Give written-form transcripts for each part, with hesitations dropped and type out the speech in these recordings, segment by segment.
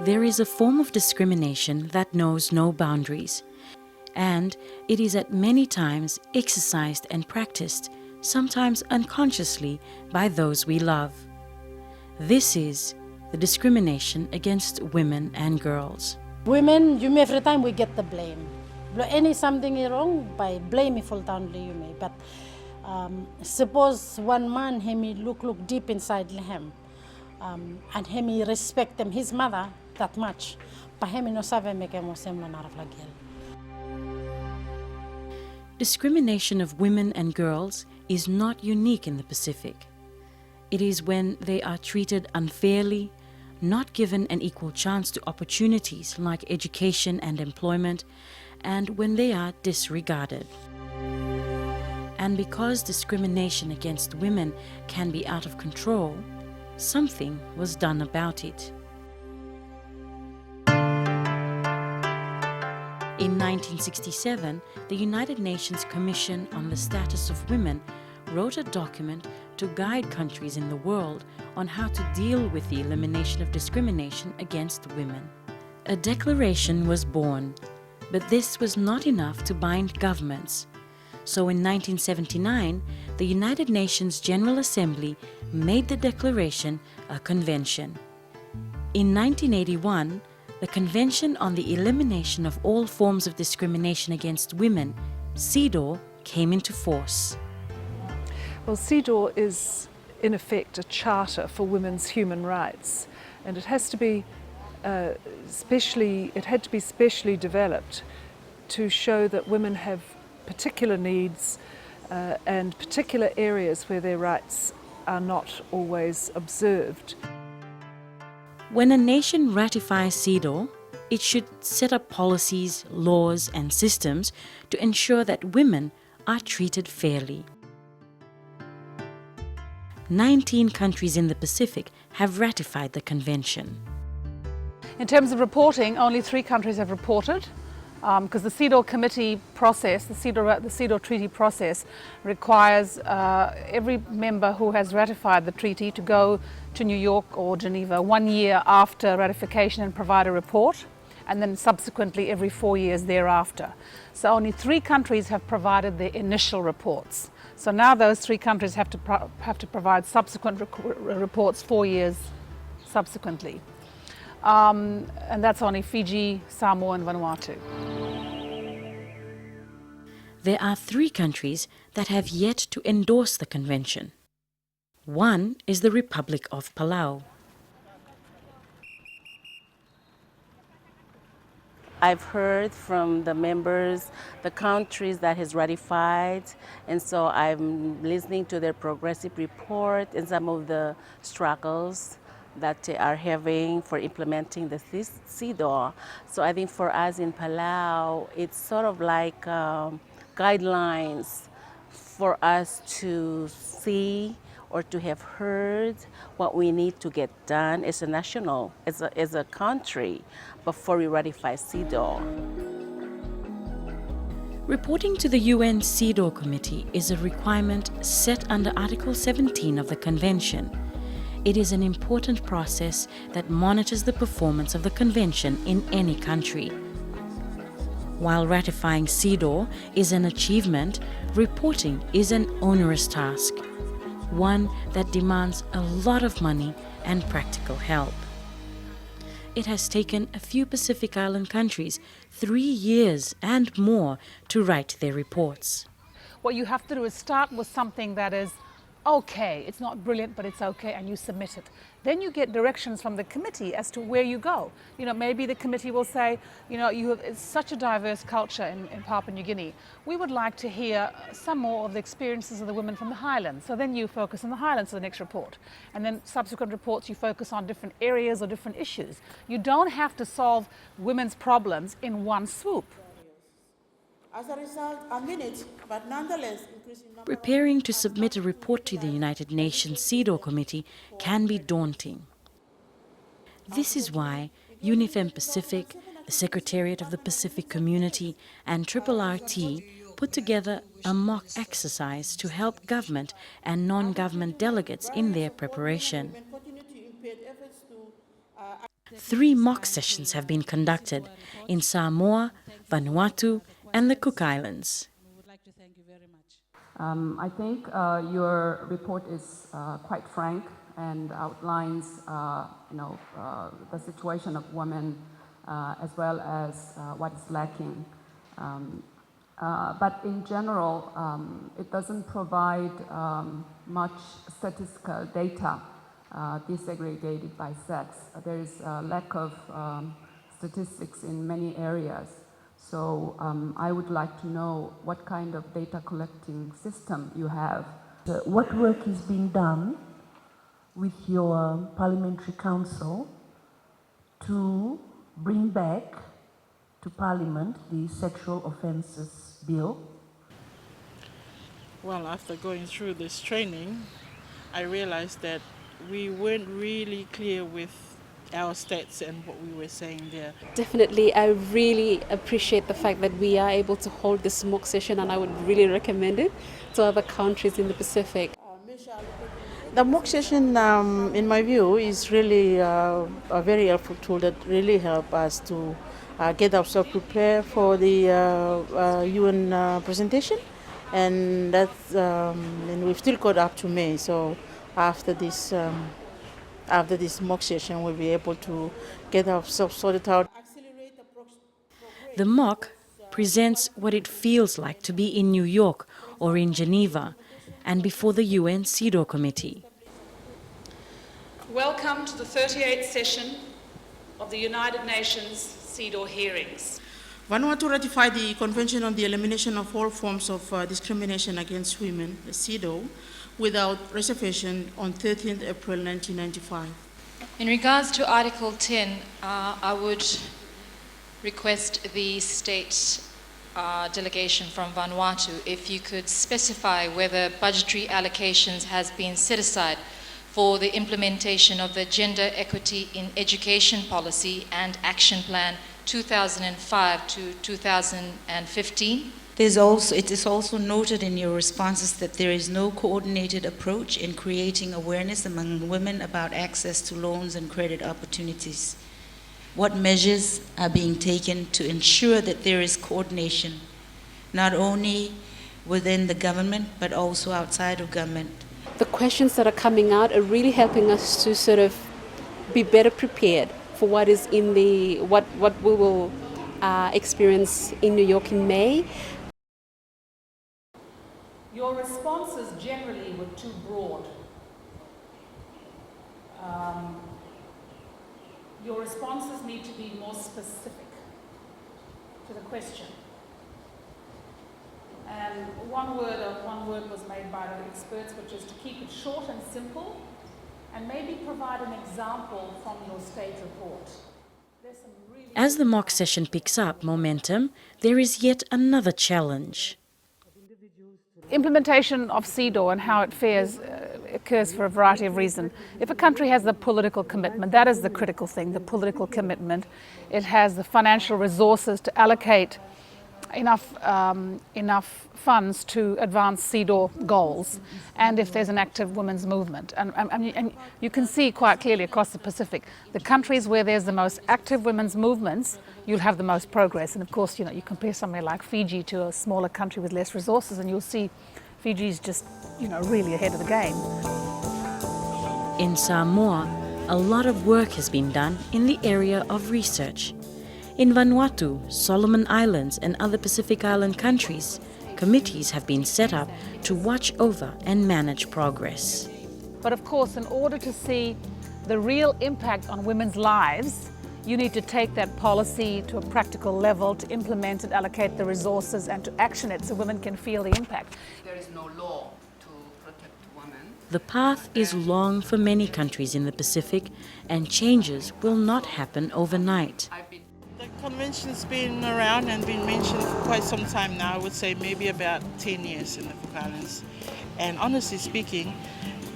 There is a form of discrimination that knows no boundaries, and it is at many times exercised and practiced, sometimes unconsciously, by those we love. This is the discrimination against women and girls. Women, you may every time we get the blame. Any something is wrong, by blame full down you may. But suppose one man he may look deep inside him, and he may respect him, his mother that much. But he no sabe make him Discrimination of women and girls is not unique in the Pacific. It is when they are treated unfairly, not given an equal chance to opportunities like education and employment, and when they are disregarded. And because discrimination against women can be out of control, something was done about it. In 1967, the United Nations Commission on the Status of Women wrote a document to guide countries in the world on how to deal with the elimination of discrimination against women. A declaration was born, but this was not enough to bind governments. So in 1979, the United Nations General Assembly made the declaration a convention. In 1981, the Convention on the Elimination of All Forms of Discrimination Against Women, CEDAW, came into force. Well, CEDAW is, in effect, a charter for women's human rights, and it has to be specially developed to show that women have particular needs and particular areas where their rights are not always observed. When a nation ratifies CEDAW, it should set up policies, laws, and systems to ensure that women are treated fairly. 19 countries in the Pacific have ratified the convention. In terms of reporting, only 3 countries have reported, because the CEDAW committee process, the CEDAW treaty process, requires every member who has ratified the treaty to go to New York or Geneva 1 year after ratification and provide a report, and then subsequently every 4 years thereafter. So only 3 countries have provided their initial reports. So now those 3 countries have to provide subsequent reports 4 years subsequently. And that's only Fiji, Samoa and Vanuatu. There are 3 countries that have yet to endorse the convention. One is the Republic of Palau. I've heard from the members, the countries that has ratified, and so I'm listening to their progressive report and some of the struggles that they are having for implementing the CEDAW. So I think for us in Palau, it's sort of like guidelines for us to see or to have heard what we need to get done as a national, as a country, before we ratify CEDAW. Reporting to the UN CEDAW Committee is a requirement set under Article 17 of the Convention. It is an important process that monitors the performance of the Convention in any country. While ratifying CEDAW is an achievement, reporting is an onerous task, one that demands a lot of money and practical help. It has taken a few Pacific Island countries 3 years and more to write their reports. What you have to do is start with something that is okay. It's not brilliant, but it's okay, and you submit it. Then you get directions from the committee as to where you go. You know, maybe the committee will say, you know, it's such a diverse culture in Papua New Guinea. We would like to hear some more of the experiences of the women from the highlands. So then you focus on the highlands for the next report. And then subsequent reports, you focus on different areas or different issues. You don't have to solve women's problems in one swoop. As a result, a minute, but nonetheless, increasing number. Preparing to submit a report to the United Nations CEDAW Committee can be daunting. This is why UNIFEM Pacific, the Secretariat of the Pacific Community, and RRT put together a mock exercise to help government and non-government delegates in their preparation. 3 mock sessions have been conducted in Samoa, Vanuatu, and the Cook Islands. I think your report is quite frank and outlines, the situation of women as well as what is lacking. But in general, it doesn't provide much statistical data disaggregated by sex. There is a lack of statistics in many areas. So I would like to know what kind of data collecting system you have. What work is being done with your parliamentary council to bring back to Parliament the sexual offences bill? Well, after going through this training, I realized that we weren't really clear with our stats and what we were saying there. Definitely, I really appreciate the fact that we are able to hold this mock session, and I would really recommend it to other countries in the Pacific. The mock session, in my view, is really a very helpful tool that really help us to get ourselves prepared for the UN presentation, and that's and we've still got up to May. So after this mock session, we'll be able to get ourselves sorted out. The mock presents what it feels like to be in New York or in Geneva and before the UN CEDAW committee. Welcome to the 38th session of the United Nations CEDAW hearings. Vanuatu ratified the Convention on the Elimination of All Forms of Discrimination Against Women, the CEDAW, without reservation on 13th April 1995. In regards to Article 10, I would request the state delegation from Vanuatu if you could specify whether budgetary allocations has been set aside for the implementation of the Gender Equity in Education Policy and Action Plan 2005 to 2015. It is also noted in your responses that there is no coordinated approach in creating awareness among women about access to loans and credit opportunities. What measures are being taken to ensure that there is coordination, not only within the government, but also outside of government? The questions that are coming out are really helping us to sort of be better prepared for what is in what we will experience in New York in May. Your responses generally were too broad. Your responses need to be more specific to the question. And one word was made by the experts, which is to keep it short and simple, and maybe provide an example from your state report. As the mock session picks up momentum, there is yet another challenge. Implementation of CEDAW and how it fares occurs for a variety of reasons. If a country has the political commitment, that is the critical thing, the political commitment. It has the financial resources to allocate enough funds to advance CEDAW goals, and if there's an active women's movement. And you can see quite clearly across the Pacific, the countries where there's the most active women's movements, you'll have the most progress. And of course, you compare somewhere like Fiji to a smaller country with less resources, and you'll see Fiji's just, really ahead of the game. In Samoa, a lot of work has been done in the area of research. In Vanuatu, Solomon Islands, and other Pacific Island countries, committees have been set up to watch over and manage progress. But of course, in order to see the real impact on women's lives, you need to take that policy to a practical level, to implement it, allocate the resources, and to action it so women can feel the impact. There is no law to protect women. The path is long for many countries in the Pacific, and changes will not happen overnight. The convention's been around and been mentioned for quite some time now. I would say maybe about 10 years in the Cook Islands. And honestly speaking,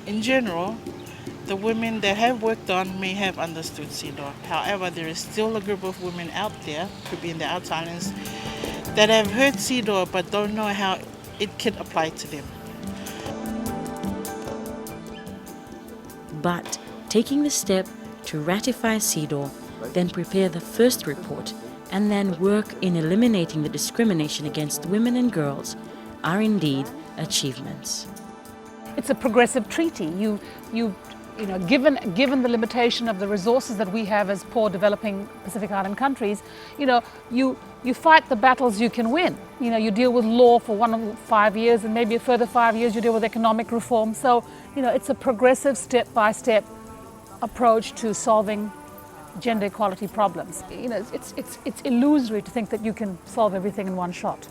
in general, the women that have worked on may have understood CEDAW. However, there is still a group of women out there, could be in the outer islands, that have heard CEDAW but don't know how it can apply to them. But taking the step to ratify CEDAW, then prepare the first report, and then work in eliminating the discrimination against women and girls are indeed achievements. It's a progressive treaty. Given the limitation of the resources that we have as poor developing Pacific Island countries, you fight the battles you can win. You deal with law for 5 years, and maybe a further 5 years you deal with economic reform. So, it's a progressive step-by-step approach to solving gender equality problems. It's illusory to think that you can solve everything in one shot.